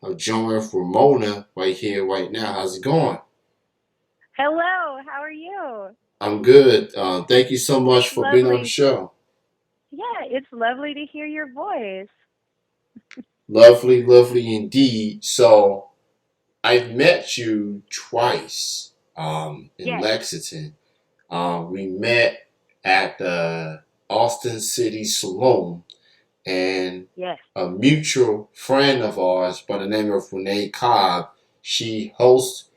I'm joined with Ramona right here, right now. How's it going? Hello, how are you? I'm good. Thank you so It's much for being on the lovely. show. Yeah, it's lovely to hear your voice. Lovely, lovely indeed. So, I've met you twice in Yes, Lexington. We met at the Austin City Saloon, and yes, a mutual friend of ours by the name of Renee Cobb, she hosts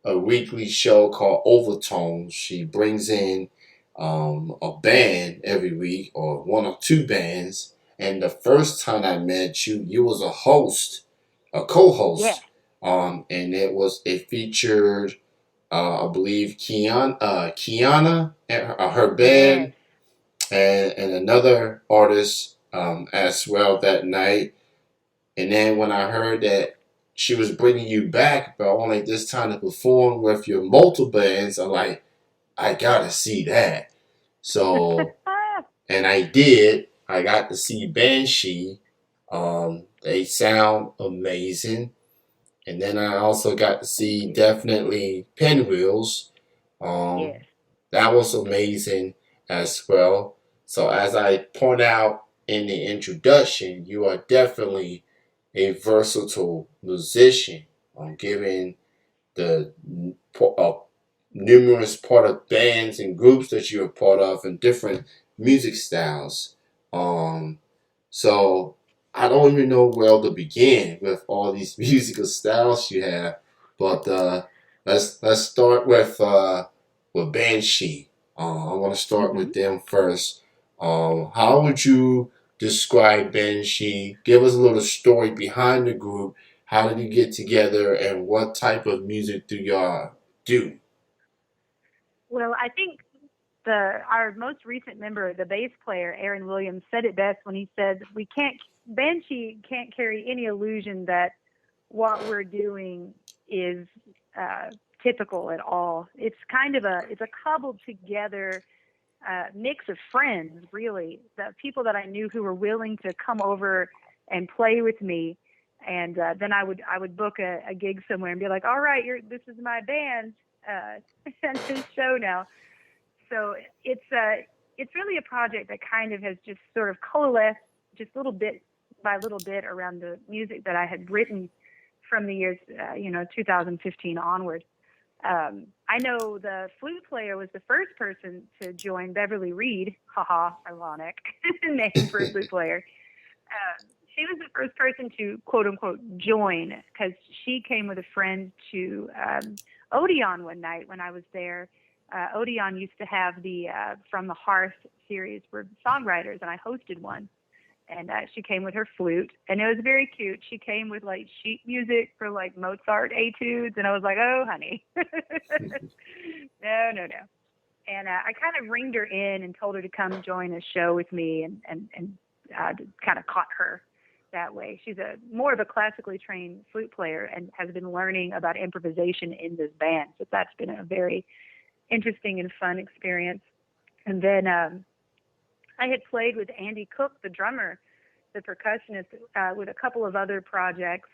a weekly show called Overtones. She brings in a band every week, or one or two bands. And the first time I met you, you was a host, a yes, co-host, and it featured, I believe, Kiana and her yes. band, and another artist as well that night. And then when I heard that she was bringing you back, but only this time to perform with your multiple bands, I'm like, I gotta see that. So, and I did. I got to see Banshee. They sound amazing. And then I also got to Thank see you. definitely Pinwheels. Yes, Um, that was amazing as well. So as I point out in the introduction, you are definitely a versatile musician. Given the uh, numerous part of bands and groups that you're a part of and different music styles. Um, so I don't even know where to begin with all these musical styles you have, but let's start with Banshee. I want to start hmm with them first. How would you describe Banshee? Give us a little story behind the group. How did you get together, and what type of music do y'all do? Well, I think our most recent member, the bass player, Aaron Williams, said it best when he said, "We can't Banshee can't carry any illusion that what we're doing is uh, typical at all. It's a cobbled together mix of friends, really, the people that I knew who were willing to come over and play with me. And then I would book a gig somewhere and be like, all right, this is my band and this show now. So it's really a project that kind of has just sort of coalesced just little bit by little bit around the music that I had written from the years 2015 onward. I know the flute player was the first person to join Beverly Reed. Haha, ironic name for a flute player. She was the first person to quote unquote join because she came with a friend to Odeon one night when I was there. Odeon used to have the From the Hearth series for songwriters, and I hosted one. And she came with her flute, and it was very cute. She came with like sheet music for like Mozart etudes, and I was like, "Oh, honey, no, no, no." And I kind of ringed her in and told her to come join a show with me, and kind of caught her that way. She's a more of a classically trained flute player and has been learning about improvisation in this band. So that's been a very interesting and fun experience. And then I had played with Andy Cook, the drummer, the percussionist, with a couple of other projects.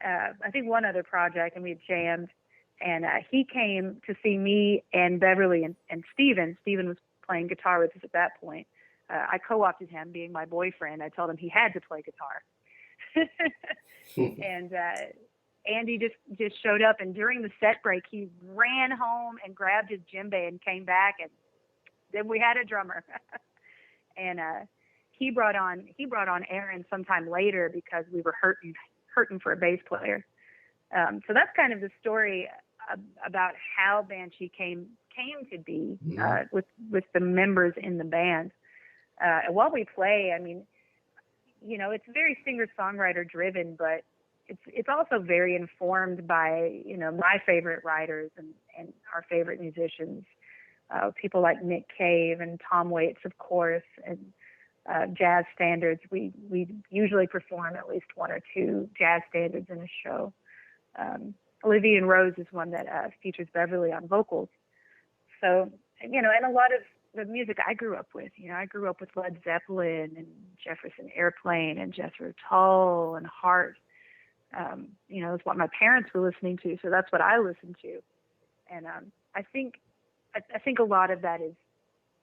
I think one other project, and we had jammed. And he came to see me and Beverly and Steven. Steven was playing guitar with us at that point. I co-opted him, being my boyfriend. I told him he had to play guitar. And Andy just showed up, and during the set break, he ran home and grabbed his djembe and came back, and then we had a drummer. And he brought on Aaron sometime later because we were hurting for a bass player. So that's kind of the story about how Banshee came to be Mhm. with the members in the band. And while we play, I mean, it's very singer songwriter driven, but it's also very informed by my favorite writers and our favorite musicians, people like Nick Cave and Tom Waits, of course, and jazz standards. We usually perform at least one or two jazz standards in a show. Um, Olivia and Rose is one that features Beverly on vocals. So, and a lot of the music I grew up with, I grew up with Led Zeppelin and Jefferson Airplane and Jethro Tull and Heart. It's what my parents were listening to, so that's what I listened to. And I think I think a lot of that is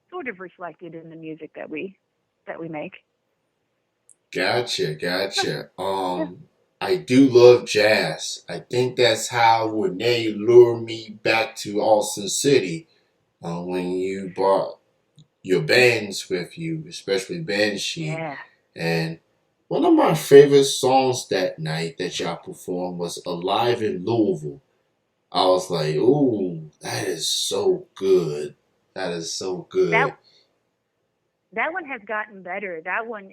sort of reflected in the music that we make. Gotcha, gotcha. Yeah. I do love jazz. I think that's how Renee lured me back to Austin City. When you brought your bands with you, especially Bandshee. Yeah. And one of my favorite songs that night that y'all performed was Alive in Louisville. I was like, ooh, that is so good. That is so That good. that one has gotten better. That was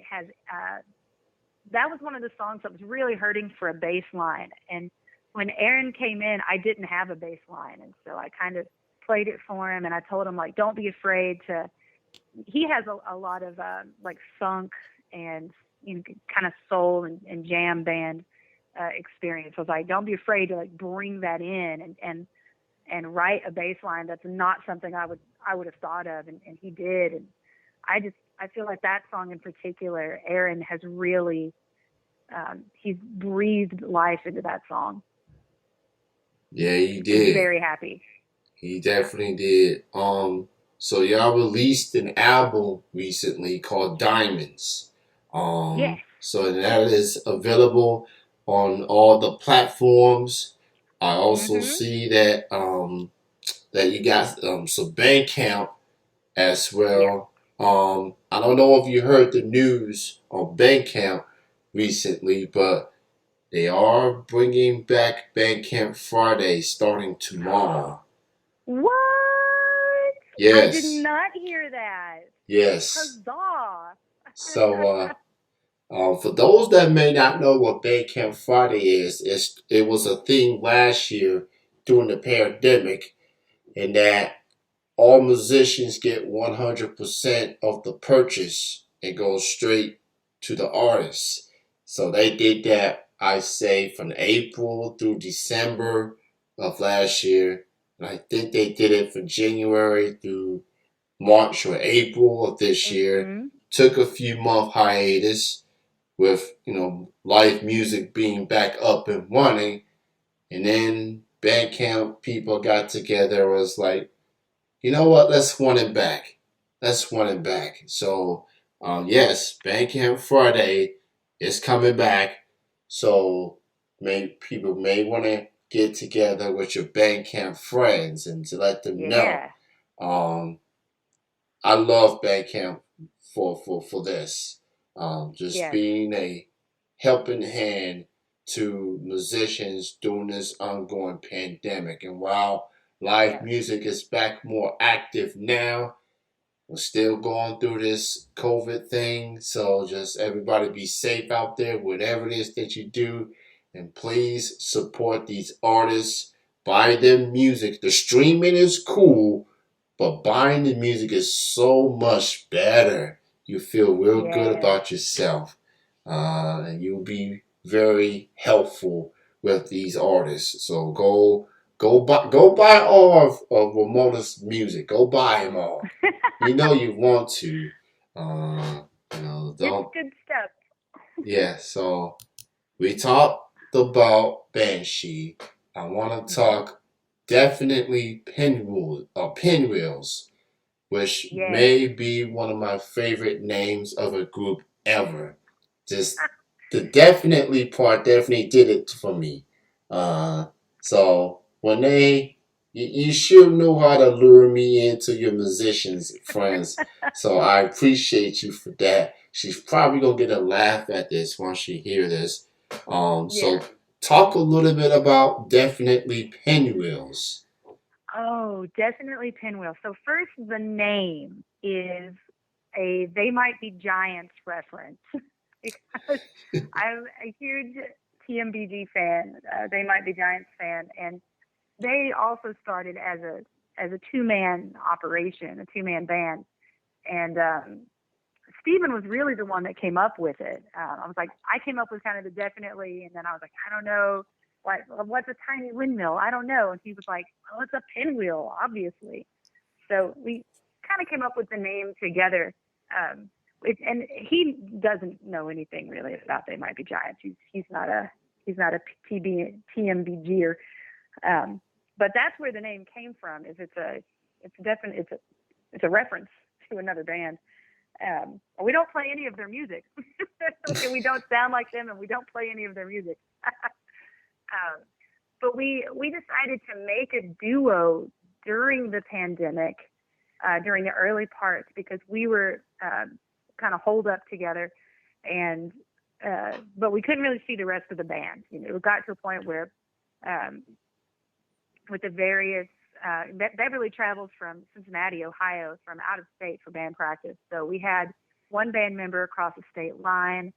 one of the songs that was really hurting for a bass line. And when Aaron came in, I didn't have a bass line, and so I kind of played it for him. And I told him, like, don't be afraid to. He has a lot of like funk and kind of soul and jam band experience. I was like, don't be afraid to like bring that in and write a bass line that's not something I would have thought of, and he did. And I feel like that song in particular, Aaron has really he's breathed life into that song. Yeah, he I'm did. very happy. He definitely did. So y'all released an album recently called Diamonds. Yes. So that is available on all the platforms. I also Mhm. see that you got some Bandcamp as Yeah. well. I don't know if you heard the news on Bandcamp recently, but they are bringing back Bandcamp Friday starting tomorrow. What? I did Yes, not hear that. yes. Huzzah! So, for those that may not know what Bandcamp Friday is, it was a thing last year during the pandemic, and that all musicians get 100% of the purchase and goes straight to the artist. So they did that, I say, from April through December of last year. And I think they did it from January through March or April of this year. Mhm. Took a few month hiatus with, live music being back up and running. And then Bandcamp people got together, was like, you know what? Let's run it back. Let's run it back. So, yes, Bandcamp Friday is coming back. So, people may want to get together with your Bandcamp friends and to let them know. Yeah. Um, I love Bandcamp for this. Just Yes. being a helping hand to musicians during this ongoing pandemic. And while live Yes. music is back more active now, we're still going through this COVID thing. So just everybody be safe out there, whatever it is that you do. And please support these artists. Buy their music. The streaming is cool, but buying the music is so much better. You feel real good Yes. about yourself. And you'll be very helpful with these artists. So go buy all of Ramona's music. Go buy them all. You know you want to. Uh, It's don't. good stuff. Yeah. So we talked about Banshee. I want to Mhm. talk definitely Pinwheels, which Yes. may be one of my favorite names of a group ever. Just the definitely part definitely did it for me. Uh, so when you sure know how to lure me into your musicians friends. So I appreciate you for that. She's probably gonna get a laugh at this once she hear this. So Yeah. talk a little bit about definitely Pinwheels. Oh, definitely Pinwheel. So first, the name is a They Might Be Giants reference because I'm a huge TMBG fan. They Might Be Giants fan, and they also started as a two-man operation, a two-man band. And Steven was really the one that came up with it. I was like, I came up with kind of the definitely, and then I was like, I don't know, what's a tiny windmill? I don't know. And he was like, well, it's a pinwheel, obviously. So we kind of came up with the name together. And he doesn't know anything really about They Might Be Giants. He's not a he's not a TMBGer. But that's where the name came from. Is it's a reference to another band. We don't play any of their music. We don't sound like them, and we don't play any of their music. But we decided to make a duo during the pandemic, during the early parts, because we were kind of holed up together, and but we couldn't really see the rest of the band. It got to a point where with the various Beverly travels from Cincinnati, Ohio, from out of state for band practice. So we had one band member across the state line,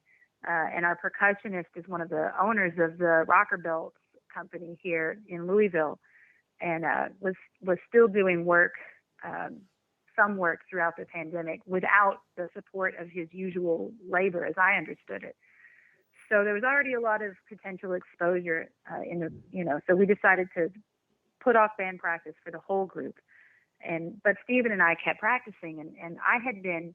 and our percussionist is one of the owners of the Rocker Belts company here in Louisville, and was still doing work, some work throughout the pandemic without the support of his usual labor, as I understood it. So there was already a lot of potential exposure so we decided to put off band practice for the whole group. But Stephen and I kept practicing, and I had been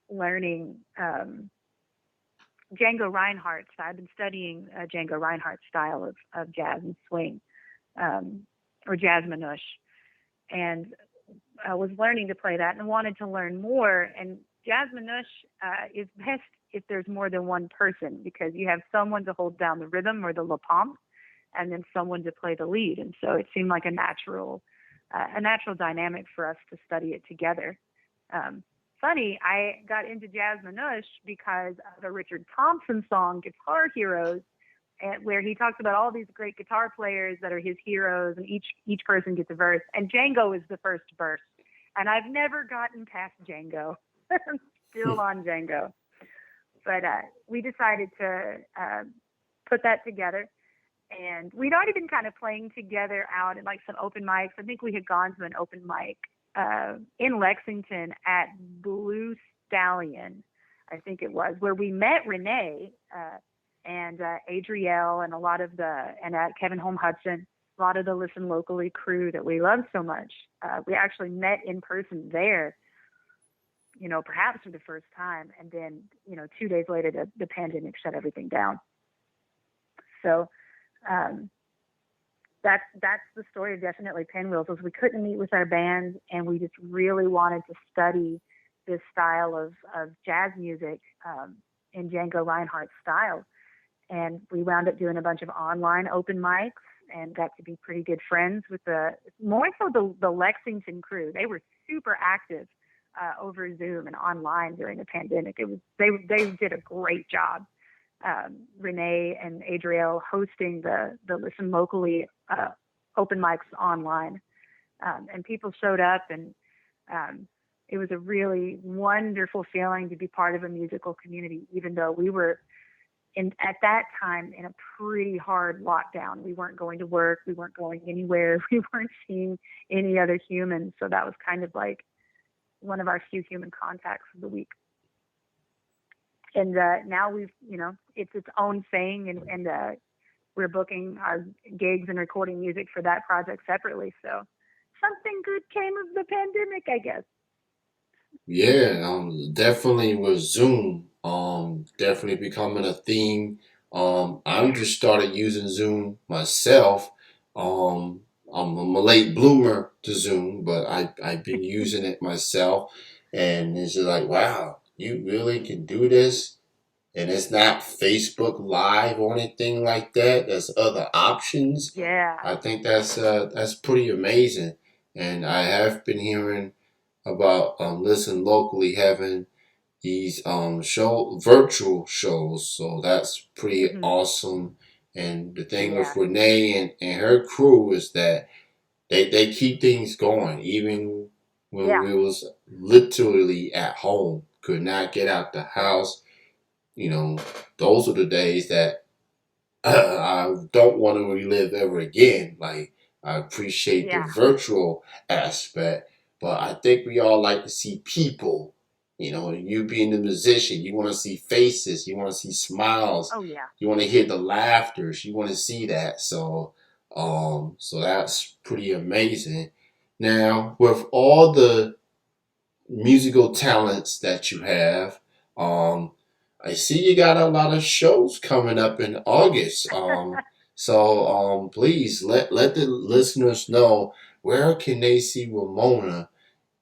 learning Django Reinhardt. So I've been studying Django Reinhardt's style of jazz and swing, or jazz manouche, and I was learning to play that and wanted to learn more. And jazz manouche is best if there's more than one person, because you have someone to hold down the rhythm or the la pompe, and then someone to play the lead. And so it seemed like a natural dynamic for us to study it together. Funny, I got into jazz manouche because of the Richard Thompson song, Guitar Heroes, where he talks about all these great guitar players that are his heroes, and each person gets a verse. And Django is the first verse. And I've never gotten past Django. I'm still on Django. But we decided to put that together. And we'd already been kind of playing together out at like some open mics. I think we had gone to an open mic in Lexington at Blue Stallion, I think it was, where we met Renee and Adrielle and Kevin Holm Hudson, a lot of the Listen Locally crew that we love so much. We actually met in person there, perhaps for the first time. And then, 2 days later, the pandemic shut everything down. So that's the story of definitely Pinwheels. Was we couldn't meet with our band, and we just really wanted to study this style of jazz music in Django Reinhardt's style. And we wound up doing a bunch of online open mics and got to be pretty good friends with more so the Lexington crew. They were super active over Zoom and online during the pandemic. They did a great job. Renee and Adrielle hosting the Listen Locally open mics online, and people showed up, and it was a really wonderful feeling to be part of a musical community, even though we were at that time in a pretty hard lockdown. We weren't going to work, we weren't going anywhere, we weren't seeing any other humans, so that was kind of like one of our few human contacts of the week. And now it's its own thing, and we're booking our gigs and recording music for that project separately. So something good came of the pandemic, I guess. Yeah, definitely with Zoom, definitely becoming a theme. I'm just started using Zoom myself. I'm a late bloomer to Zoom, but I've been using it myself, and it's just like, wow, you really can do this, and it's not Facebook Live or anything like that. There's other options. Yeah. I think that's pretty amazing, and I have been hearing about Listen Locally having these virtual shows, so that's pretty awesome. And the thing with Renee and her crew is that they keep things going even when we was literally at home, could not get out the house. Those are the days that I don't want to relive ever again. Like, I appreciate the virtual aspect, but I think we all like to see people. You being a musician, you want to see faces, you want to see smiles. Oh yeah. You want to hear the laughters, you want to see that. So that's pretty amazing. Now, with all the musical talents that you have, I see you got a lot of shows coming up in August. Please let the listeners know where can they see Ramona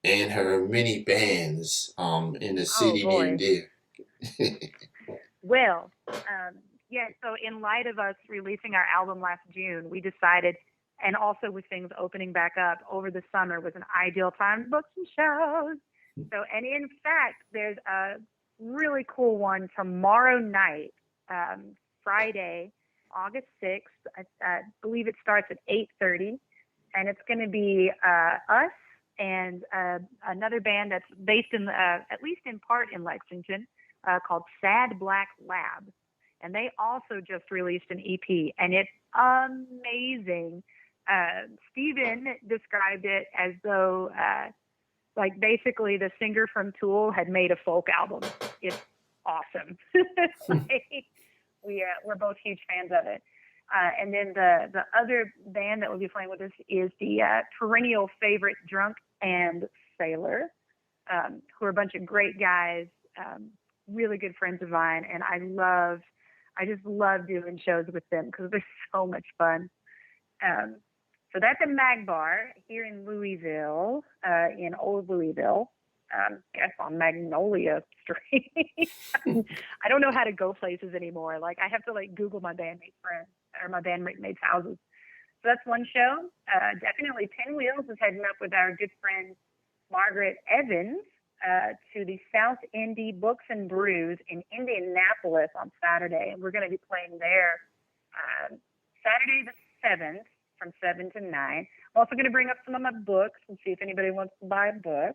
and her mini bands in the Oh city named boy. there. Well, yeah, so in light of us releasing our album last June, we decided, and also with things opening back up over the summer, was an ideal time to book some shows. So, and in fact, there's a really cool one tomorrow night, Friday, August 6th. I believe it starts at 8:30, and it's going to be us and another band that's based in, at least in part, in Lexington, called Sad Black Lab, and they also just released an EP, and it's amazing. Steven described it as though, like, basically the singer from Tool had made a folk album. It's awesome. Like, we're both huge fans of it. And then the other band that will be playing with us is the perennial favorite Drunk and Sailor, who are a bunch of great guys, really good friends of mine, and I just love doing shows with them because they're so much fun. So that's a Mag Bar here in Louisville, in Old Louisville. I guess on Magnolia Street. I don't know how to go places anymore. Like, I have to Google my bandmates' friends or my bandmates' houses. So that's one show. Definitely Pinwheels is heading up with our good friend Margaret Evans to the South Indy Books and Brews in Indianapolis on Saturday. And we're going to be playing there Saturday the 7th from 7 to 9. I'm also going to bring up some of my books and see if anybody wants to buy a book.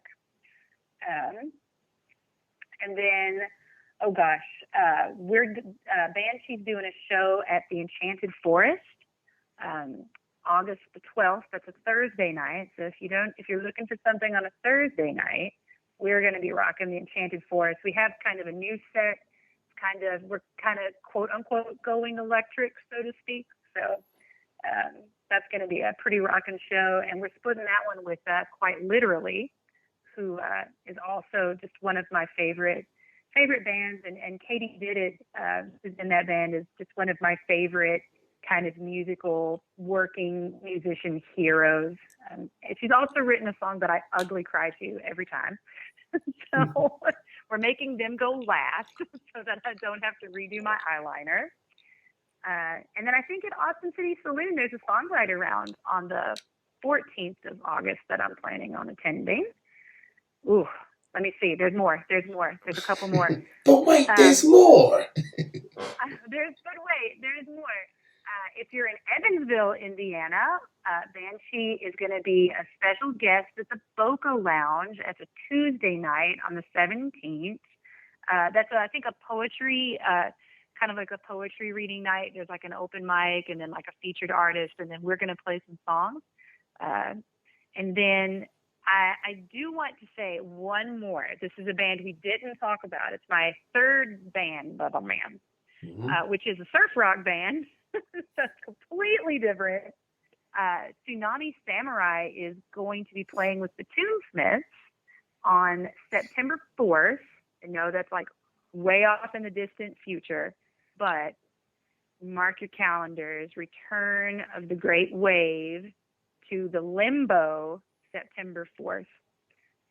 And then, oh gosh, Banshee's doing a show at the Enchanted Forest, August the 12th. That's a Thursday night. So if you're looking for something on a Thursday night, we're going to be rocking the Enchanted Forest. We have kind of a new set. We're kind of quote unquote going electric, so to speak. So that's going to be a pretty rocking show. And we're splitting that one with Quite Literally, who is also just one of my favorite bands. And Katie Did It, who's in that band, is just one of my favorite kind of musical working musician heroes. She's also written a song that I ugly cry to every time. So we're making them go last so that I don't have to redo my eyeliner. And then I think at Austin City Saloon, there's a songwriter round on the 14th of August that I'm planning on attending. Ooh, let me see. There's more. There's a couple more. But wait, there's more. There's more. If you're in Evansville, Indiana, Bandshee is going to be a special guest at the Boca Lounge. It's a Tuesday night on the 17th. That's, I think, a poetry, kind of like a poetry reading night. There's like an open mic and then like a featured artist, and then we're going to play some songs. And then I do want to say one more. This is a band we didn't talk about. It's my third band, Bubba Man, which is a surf rock band. That's completely different. Tsunami Samurai is going to be playing with the Toonsmiths on September 4th. I know that's like way off in the distant future, but mark your calendars. Return of the Great Wave to the Limbo, September 4th.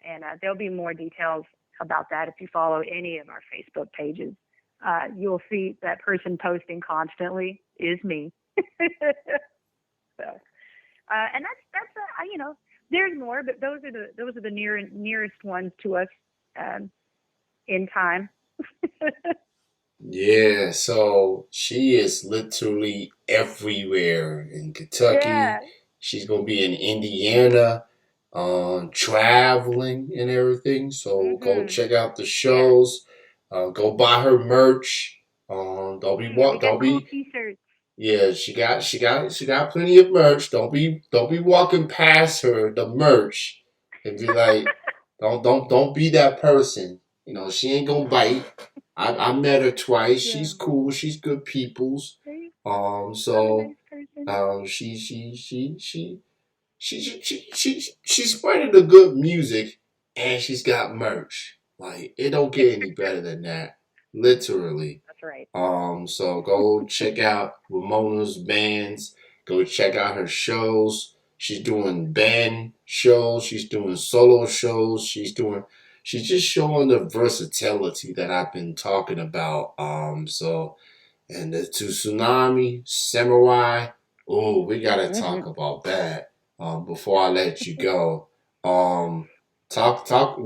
And there'll be more details about that if you follow any of our Facebook pages. You'll see that person posting constantly is me. So, and that's there's more, but those are the nearest ones to us in time. Yeah, so she is literally everywhere in Kentucky. Yeah. She's gonna be in Indiana, traveling and everything. So go check out the shows. Go buy her merch. We got cool T-shirts. Yeah, she got plenty of merch. Don't be walking past her the merch and be like, don't be that person. You know, she ain't gonna bite. I met her twice. Yeah. She's cool. She's good peoples. So she's spreading the good music, and she's got merch. Like, it don't get any better than that. literally. That's right. So go check out Ramona's bands. Go check out her shows. She's doing band shows. She's doing solo shows. She's just showing the versatility that I've been talking about. And the to Tsunami, Samurai. Oh, we gotta talk Hmm. about that. Before I let you go. Um,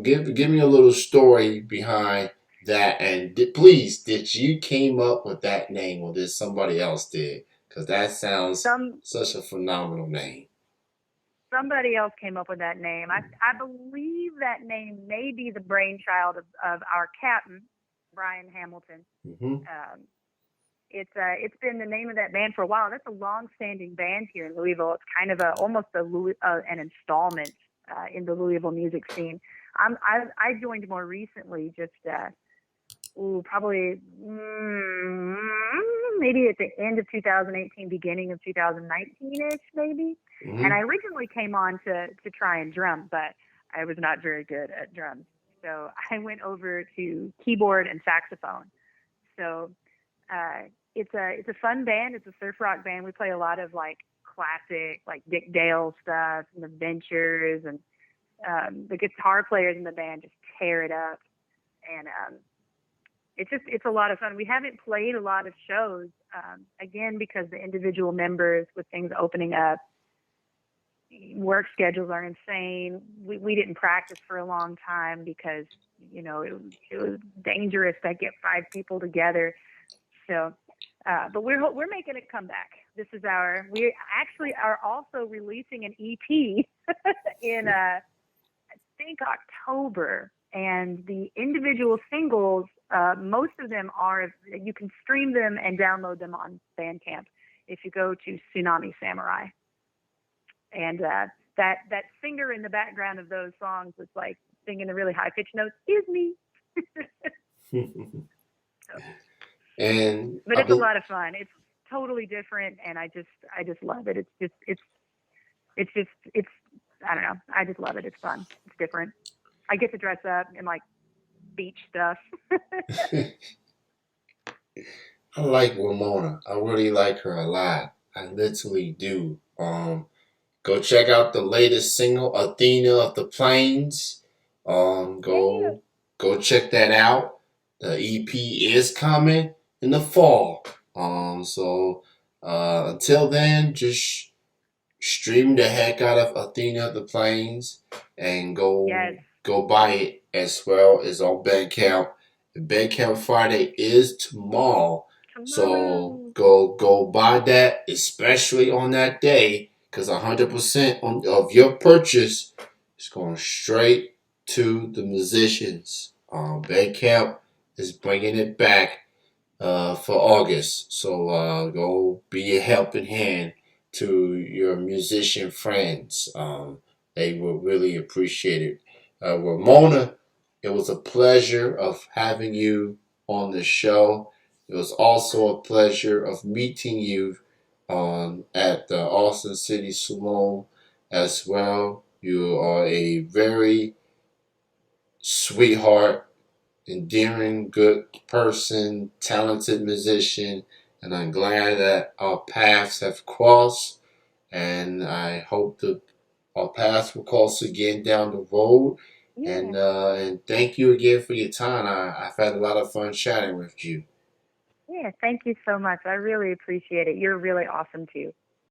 give me a little story behind that, and please, did you came up with that name, or did somebody else did? Because that sounds Some such a phenomenal name. somebody else came up with that name. I believe that name may be the brainchild of our captain, Brian Hamilton. Hmm. Um, it's been the name of that band for a while. That's a long-standing band here in Louisville. It's kind of almost an installment in the Louisville music scene. I joined more recently, just probably maybe at the end of 2018, beginning of 2019ish, maybe. And Hmm. I originally came on to try and drum, but I was not very good at drums, so I went over to keyboard and saxophone. So it's a fun band. It's a surf rock band. We play a lot of like classic, like Dick Dale stuff and the Ventures, and the guitar players in the band just tear it up. And it's a lot of fun. We haven't played a lot of shows, again, because the individual members, with things opening up, work schedules are insane. We didn't practice for a long time because it was dangerous to get five people together. So, but we're making a comeback. We actually are also releasing an EP in I think October, and the individual singles, most of them are, you can stream them and download them on Bandcamp if you go to Tsunami Samurai. And that singer in the background of those songs was like singing the really high pitched notes is me. So, And but I it's a bel lot of fun. It's totally different, and I just love it. It's I don't know. I just love it. It's fun. It's different. I get to dress up in like beach stuff. I like Ramona. I really like her a lot. I literally do. Go check out the latest single, Athena of the Plains. Um, Yeah. go go check that out. The EP is coming in the fall. Until then, just stream the heck out of Athena of the Plains and Yes. go buy it as well as on Bandcamp. Bandcamp Friday is tomorrow. So Tomorrow. go buy that, especially on that day, because 100% of your purchase is going straight to the musicians. Bandcamp is bringing it back for August. So go be a helping hand to your musician friends. They will really appreciate it. Ramona, it was a pleasure of having you on the show. It was also a pleasure of meeting you at the Austin City Saloon as well. You are a very sweetheart, endearing, good person, talented musician, and I'm glad that our paths have crossed. And I hope that our paths will cross again down the road. Yeah. And thank you again for your time. I've had a lot of fun chatting with you. Yeah. Thank you so much. I really appreciate it. You're really awesome too.